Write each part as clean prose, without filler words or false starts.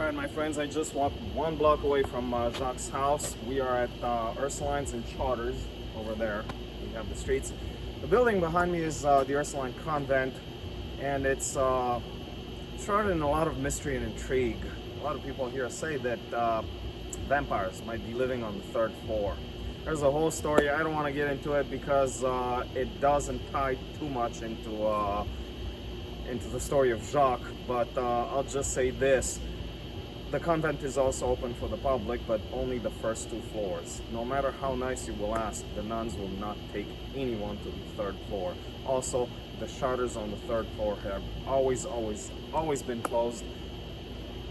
Alright, my friends, I just walked one block away from Jacques' house. We are at Ursulines and Charters over there. We have the streets. The building behind me is the Ursuline convent, and it's shrouded in a lot of mystery and intrigue. A lot of people here say that vampires might be living on the third floor. There's a whole story. I don't want to get into it because it doesn't tie too much into the story of Jacques, but I'll just say this. The convent is also open for the public, but only the first 2 floors. No matter how nice you will ask, the nuns will not take anyone to the third floor. Also, the shutters on the third floor have always been closed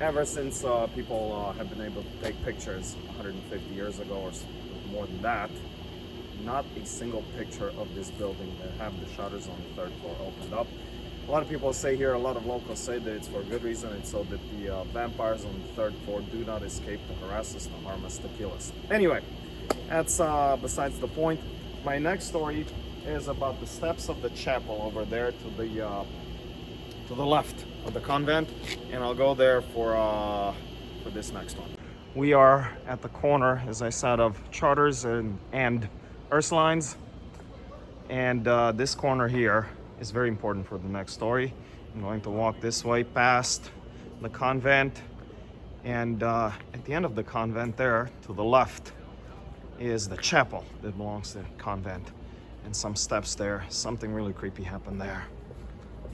ever since people have been able to take pictures 150 years ago or more than that. Not a single picture of this building that have the shutters on the third floor opened up. A lot of people say here, a lot of locals say that it's for a good reason. It's so that the vampires on the third floor do not escape to harass us, to harm us, to kill us. Anyway, that's besides the point. My next story is about the steps of the chapel over there to the left of the convent, and I'll go there for this next one. We are at the corner, as I said, of Charters and Ursulines, and this corner here is very important for the next story. I'm going to walk this way past the convent, and at the end of the convent there, to the left, is the chapel that belongs to the convent, and some steps there. Something really creepy happened there.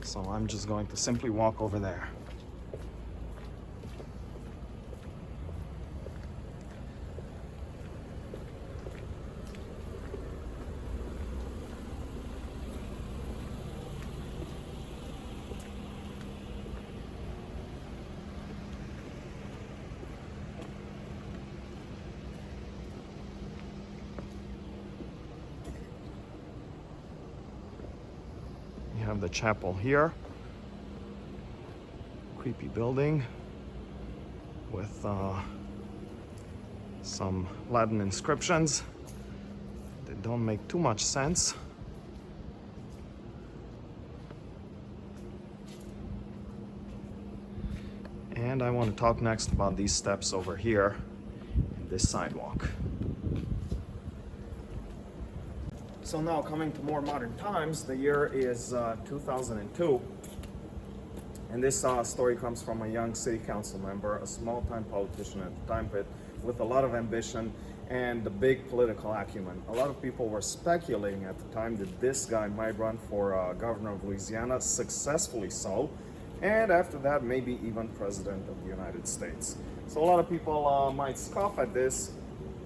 So I'm just going to simply walk over there. Have the chapel here. Creepy building with some Latin inscriptions that don't make too much sense. And I want to talk next about these steps over here and this sidewalk. So now, coming to more modern times, the year is 2002, and this story comes from a young city council member, a small-time politician at the time, but with a lot of ambition and a big political acumen. A lot of people were speculating at the time that this guy might run for governor of Louisiana, successfully so, and after that, maybe even president of the United States. So a lot of people might scoff at this.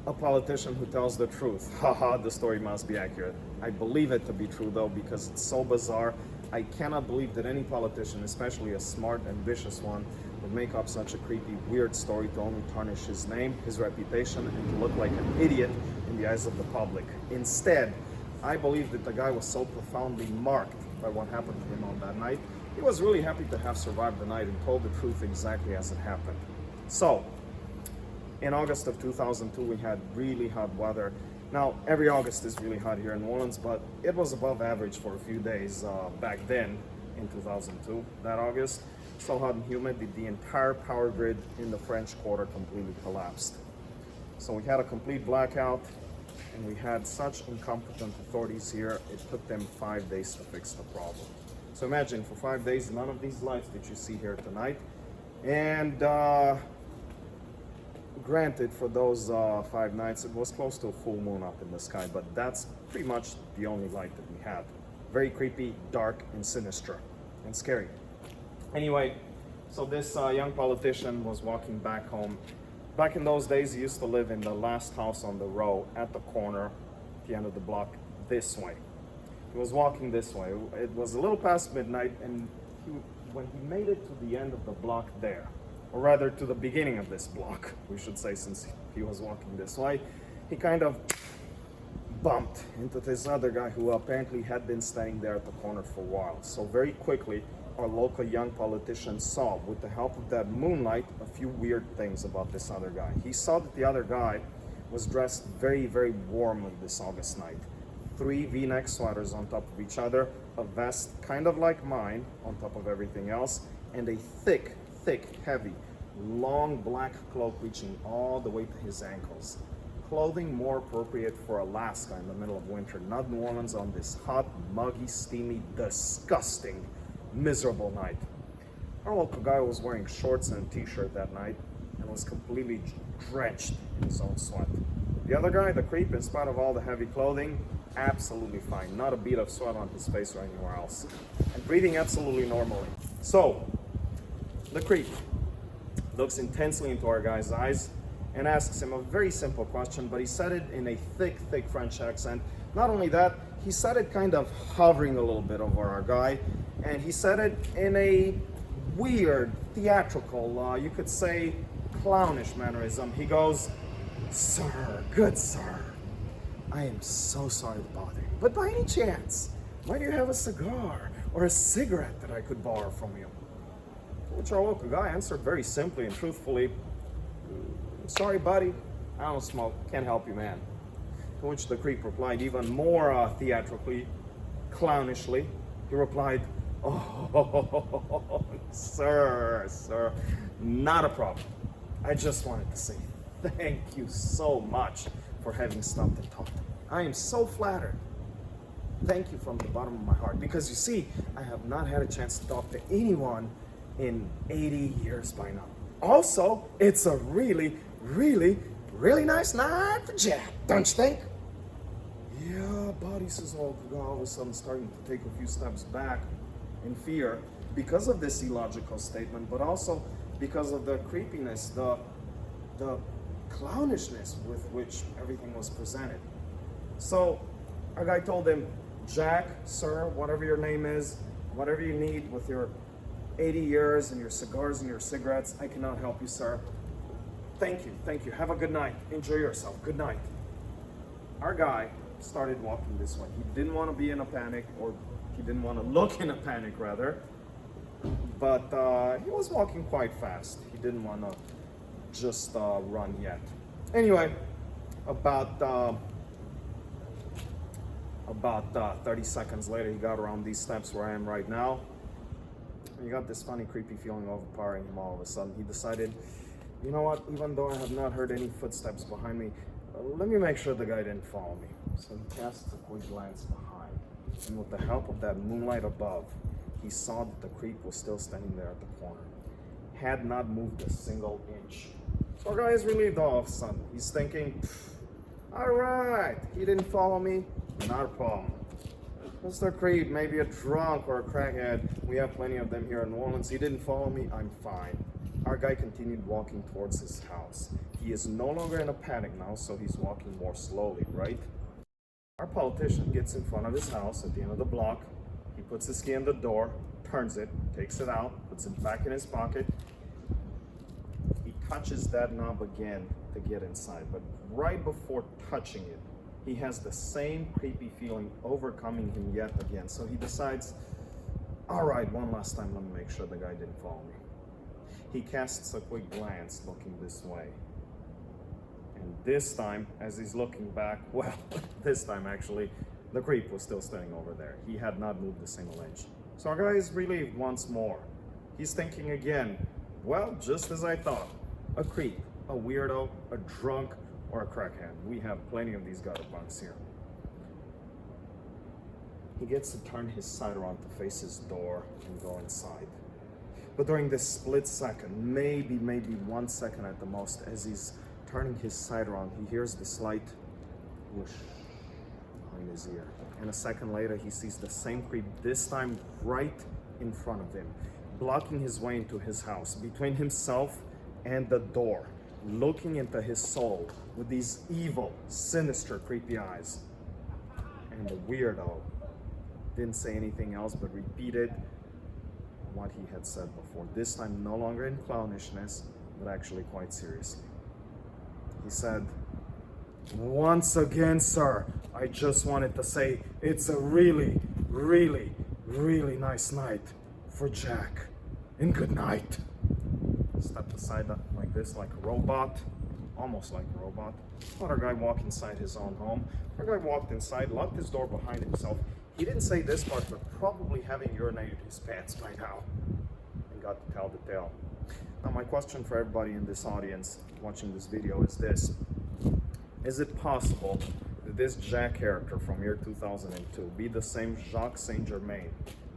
A politician who tells the truth. Haha, the story must be accurate. I believe it to be true though, because it's so bizarre. I cannot believe that any politician, especially a smart, ambitious one, would make up such a creepy, weird story to only tarnish his name, his reputation, and to look like an idiot in the eyes of the public. Instead, I believe that the guy was so profoundly marked by what happened to him on that night. He was really happy to have survived the night and told the truth exactly as it happened. So, in August of 2002, we had really hot weather. Now, every August is really hot here in New Orleans, but it was above average for a few days back then in 2002, that August. So hot and humid that the entire power grid in the French Quarter completely collapsed. So we had a complete blackout, and we had such incompetent authorities here, it took them 5 days to fix the problem. So imagine, for 5 days, none of these lights that you see here tonight. And granted, for those 5 nights, it was close to a full moon up in the sky, but that's pretty much the only light that we had. Very creepy, dark, and sinister, and scary. Anyway, so this young politician was walking back home. Back in those days, he used to live in the last house on the row at the corner, at the end of the block, this way. He was walking this way. It was a little past midnight, and when he made it to the end of the block there, or rather to the beginning of this block, we should say, since he was walking this way, he kind of bumped into this other guy who apparently had been standing there at the corner for a while. So very quickly, our local young politician saw, with the help of that moonlight, a few weird things about this other guy. He saw that the other guy was dressed very, very warmly this August night. 3 V-neck sweaters on top of each other, a vest kind of like mine on top of everything else, and a thick, heavy long black cloak reaching all the way to his ankles. Clothing more appropriate for Alaska in the middle of winter, not New Orleans on this hot, muggy, steamy, disgusting, miserable night. Our local guy was wearing shorts and a t-shirt that night and was completely drenched in his own sweat. The other guy, the creep, in spite of all the heavy clothing, absolutely fine. Not a bead of sweat on his face or anywhere else. And breathing absolutely normally. So, the creep looks intensely into our guy's eyes and asks him a very simple question, but he said it in a thick, thick French accent. Not only that, he said it kind of hovering a little bit over our guy, and he said it in a weird, theatrical, you could say clownish mannerism. He goes, "Sir, good sir, I am so sorry to bother you, but by any chance, might you have a cigar or a cigarette that I could borrow from you?" To which our local guy answered very simply and truthfully, "Sorry, buddy, I don't smoke. Can't help you, man." To which the creep replied even more theatrically, clownishly. He replied, "Oh, sir, not a problem. I just wanted to say thank you so much for having stopped and talked. I am so flattered. Thank you from the bottom of my heart, because you see, I have not had a chance to talk to anyone in 80 years by now. Also, it's a really, really, really nice night for Jack, don't you think?" "Yeah, buddy," says local guy, all of a sudden starting to take a few steps back in fear because of this illogical statement, but also because of the creepiness, the clownishness with which everything was presented. So our guy told him, "Jack, sir, whatever your name is, whatever you need with your 80 years and your cigars and your cigarettes, I cannot help you, sir. Thank you. Have a good night. Enjoy yourself. Good night." Our guy started walking this way. He didn't want to be in a panic, or he didn't want to look in a panic, rather. But he was walking quite fast. He didn't want to just run yet. Anyway, about 30 seconds later, he got around these steps where I am right now. And he got this funny, creepy feeling overpowering him all of a sudden. He decided, you know what, even though I have not heard any footsteps behind me, let me make sure the guy didn't follow me. So he casts a quick glance behind, and with the help of that moonlight above, he saw that the creep was still standing there at the corner. Had not moved a single inch. So our guy is relieved all of a sudden. He's thinking, all right, he didn't follow me, not a problem. Mr. Creep, maybe a drunk or a crackhead. We have plenty of them here in New Orleans. He didn't follow me, I'm fine. Our guy continued walking towards his house. He is no longer in a panic now, so he's walking more slowly, right? Our politician gets in front of his house at the end of the block. He puts his key in the door, turns it, takes it out, puts it back in his pocket. He touches that knob again to get inside, but right before touching it, he has the same creepy feeling overcoming him yet again. So he decides, all right, one last time, let me make sure the guy didn't follow me. He casts a quick glance looking this way. And this time, as he's looking back, well, this time actually, the creep was still standing over there. He had not moved a single inch. So our guy is relieved once more. He's thinking again, well, just as I thought, a creep, a weirdo, a drunk, or a crackhead. We have plenty of these gutter punks here. He gets to turn his side around to face his door and go inside. But during this split second, maybe 1 second at the most, as he's turning his side around, he hears the slight whoosh behind his ear. And a second later, he sees the same creep, this time right in front of him, blocking his way into his house, between himself and the door, looking into his soul with these evil, sinister, creepy eyes. And the weirdo didn't say anything else but repeated what he had said before, this time no longer in clownishness, but actually quite seriously. He said, once again, sir, I just wanted to say it's a really, really, really nice night for Jack. And good night. Stepped aside like this, like a robot, almost like a robot. Let our guy walk inside his own home. Our guy walked inside, locked his door behind himself. He didn't say this part, but probably having urinated his pants by now, and got to tell the tale. Now my question for everybody in this audience watching this video is this. Is it possible that this Jacques character from year 2002 be the same Jacques St. Germain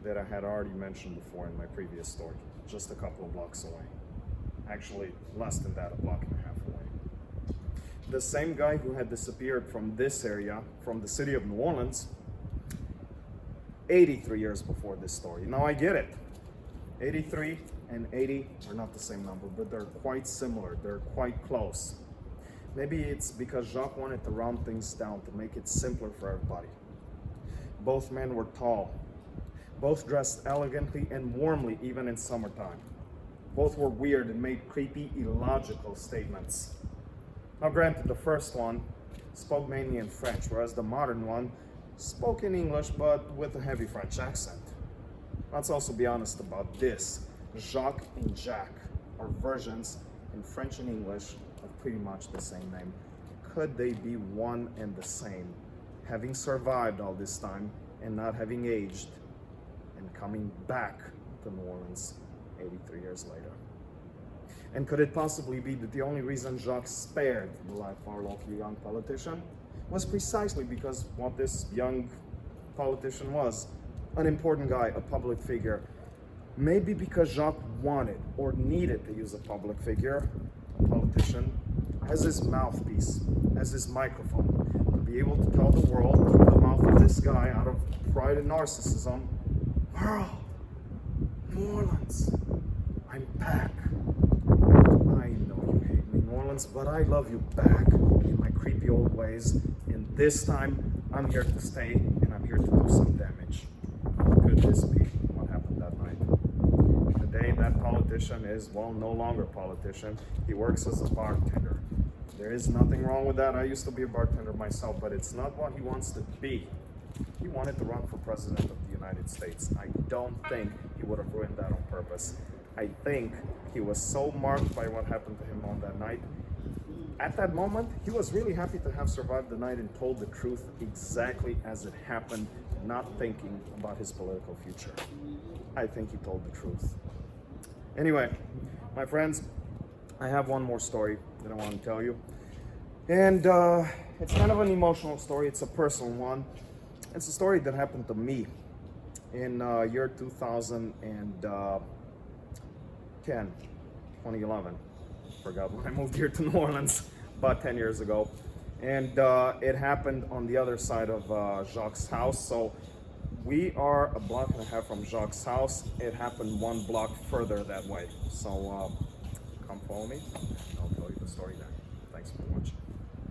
that I had already mentioned before in my previous story, just a couple of blocks away? Actually, less than that, a block and a half away. The same guy who had disappeared from this area, from the city of New Orleans, 83 years before this story. Now I get it. 83 and 80 are not the same number, but they're quite similar. They're quite close. Maybe it's because Jacques wanted to round things down to make it simpler for everybody. Both men were tall. Both dressed elegantly and warmly, even in summertime. Both were weird and made creepy, illogical statements. Now granted, the first one spoke mainly in French, whereas the modern one spoke in English, but with a heavy French accent. Let's also be honest about this. Jacques and Jacques are versions in French and English of pretty much the same name. Could they be one and the same, having survived all this time and not having aged and coming back to New Orleans 83 years later? And could it possibly be that the only reason Jacques spared the life of our local young politician was precisely because what this young politician was? An important guy, a public figure. Maybe because Jacques wanted or needed to use a public figure, a politician, as his mouthpiece, as his microphone, to be able to tell the world through the mouth of this guy, out of pride and narcissism, "World, New Orleans, I'm back. I know you hate me, New Orleans, but I love you back in my creepy old ways, and this time I'm here to stay, and I'm here to do some damage." Could this be what happened that night? Today, that politician is, well, no longer a politician. He works as a bartender. There is nothing wrong with that. I used to be a bartender myself, but it's not what he wants to be. He wanted to run for president of the United States. I don't think he would have ruined that on purpose. I think he was so marked by what happened to him on that night. At that moment, he was really happy to have survived the night and told the truth exactly as it happened, not thinking about his political future. I think he told the truth. Anyway, my friends, I have one more story that I want to tell you. And it's kind of an emotional story. It's a personal one. It's a story that happened to me in year 2011. Forgot when I moved here to New Orleans about 10 years ago. And it happened on the other side of Jacques' house. So we are a block and a half from Jacques' house. It happened one block further that way. So come follow me.